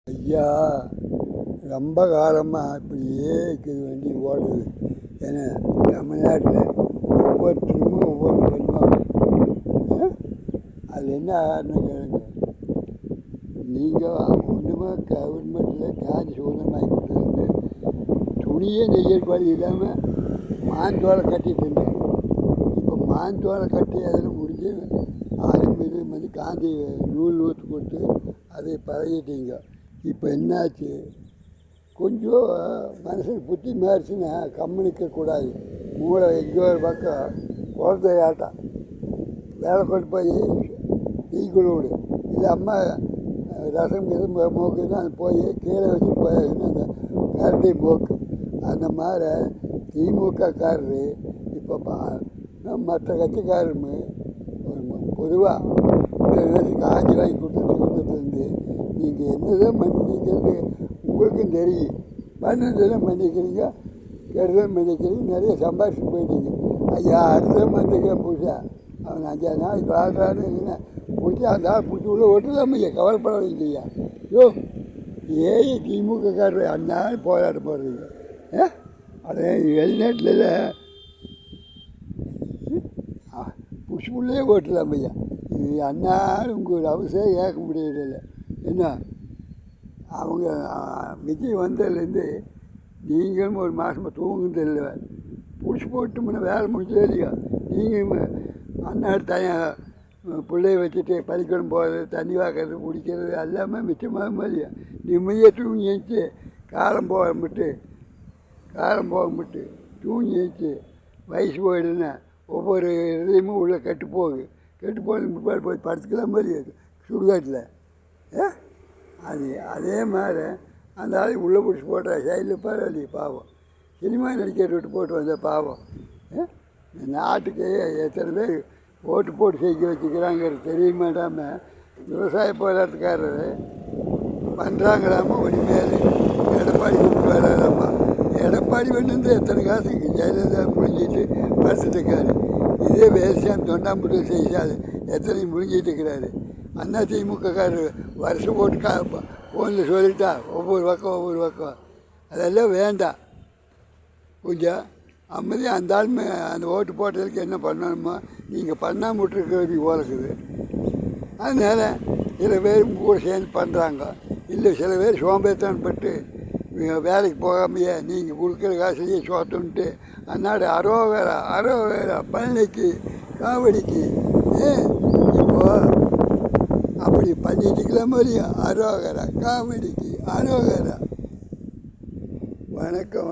ஐயா, ரொம்ப காலமாக இப்படியே இருக்குது, வண்டி ஓடுது. ஏன்னா தமிழ்நாட்டில் ஒவ்வொருத்தருக்கும் ஒவ்வொரு வருமானம். அது என்ன காரணம் கேளுங்க. நீங்கள் ஒன்றுமே கவர்மெண்ட்டில் காசு சுதந்திரமாகி கொடுத்தது, துணியே நெய்யறக்கு வழி இல்லாமல் மாந்தோலை கட்டிட்டு இருந்தேன். இப்போ மாந்தோலை கட்டி அதில் முடிஞ்சு ஆளும் இது மாதிரி காந்தி நூல் ஊற்றி கொடுத்து அதை பழகிட்டீங்க. இப்போ என்னாச்சு, கொஞ்சம் மனுஷனுக்கு புத்தி மாறிச்சுன்னா கம்முனிக்கக்கூடாது. மூளை எங்கேயோ ஒரு பக்கம் குழந்தையாட்டம் வேலை கொண்டு போய் டீ குழுவிடு, இல்லை அம்மா ரசம் இது மூக்குன்னா அது போய் கீழே வச்சு போயிடுச்சுன்னா அந்த கரண்டி மூக்கு. அந்த மாதிரி திமுககாரரு இப்போ மற்ற கட்சிக்காரரு பொதுவாக காஞ்சி வாங்கி கொடுத்துட்டு நீங்கள் என்னதான் மன்னிக்கிறது உங்களுக்கும் தெரியும். மன்னதெல்லாம் மன்னிக்கிறீங்க, கெடுதல் மன்னிக்கிறீங்க, நிறைய சம்பாதிச்சு போயிட்டீங்க. ஐயா, அடுத்த மந்திரிக்கிறேன் புதுசாக அவன் 5 நாளைக்கு வாழ்றான்னு என்ன பிடிச்சி அந்த ஆள் பிடிச்சி உள்ள ஓட்டுதான் ஐயா, கவலைப்படாதீங்க ஐயா. யோ ஏஐ திமுககாரர் அந்நாள் போராட போடுறீங்க. அது வெளிநாட்டில் புஷ்புள்ளே ஓட்டலாம் ஐயா. இது அந்நாள் உங்கள் அவசியம் கேட்க முடியறதில்ல. என்ன அவங்க விஜய் வந்ததுலேருந்து நீங்களும் ஒரு மாதமாக தூங்குறதில்லை. பிடிச்சி போட்டோம்னா வேலை முடிஞ்சதே இல்லையா. நீங்கள் அந்நாடு பிள்ளைய வச்சுட்டு பள்ளிக்கூடம் போகிறது, தண்ணி வாக்கிறது, பிடிக்கிறது எல்லாமே மிச்சமாக மாதிரியா. நிம்மதியாக தூங்கி எழுந்துச்சு காலம் போக விட்டு தூங்கி எழுந்துச்சு வயசு போயிடுதுன்னா ஒவ்வொரு இதையுமே உள்ளே கெட்டு போகுது முற்பாடு போய் படுத்துக்கலாம் மாதிரி சுடுகாட்டில். அதே மாதிரி அந்த ஆள் உள்ளே பிடிச்சி போட்டா சைடில் பரவாயில்லையே பாவம். சினிமா நடிக்கிற விட்டு போட்டு வந்த பாவம். நாட்டுக்கு எத்தனை பேர் ஓட்டு போட்டு செய்ய வச்சுக்கிறாங்கிறது தெரிய மாட்டாமல் விவசாய போராட்டக்காரர் பண்ணுறாங்களாமா. ஒன்றுமேலே எடப்பாடி கூப்பிட்டு வராதாம்மா. எடப்பாடி வந்து எத்தனை காசுக்கு ஜெயலலிதா முடிஞ்சிட்டு படுத்துட்டு இருக்காரு. இதே வேல்சாமி தொண்டாம்புத்தூர் செய்யாது எத்தனை முடிஞ்சிட்டு இருக்கிறாரு. அண்ணா திமுககாரர் வருஷம் போட்டு ஃபோனில் சொல்லிட்டா ஒவ்வொரு பக்கம் அதெல்லாம் வேண்டாம். கொஞ்சம் அமைதியாக அந்த ஆளுமே அந்த ஓட்டு போட்டதுக்கு என்ன பண்ணணுமோ நீங்கள் பண்ணாமல் விட்டுருக்கிறது போலக்குது. அதனால் சில பேர் கூட சேர்ந்து பண்ணுறாங்க. இல்லை சில பேர் சோம்பேறித்தனப்பட்டு வேலைக்கு போகாமையே நீங்கள் கொடுக்குற காசுலேயே சோத்துன்ட்டு அந்நாடு அரோவேரா பழனிக்கு காவடிக்கு இப்போது அப்படி பண்ணிட்டுக்கலாம் மாதிரியும் அரோகரா காமெடிக்கு அரோகரா. வணக்கம்.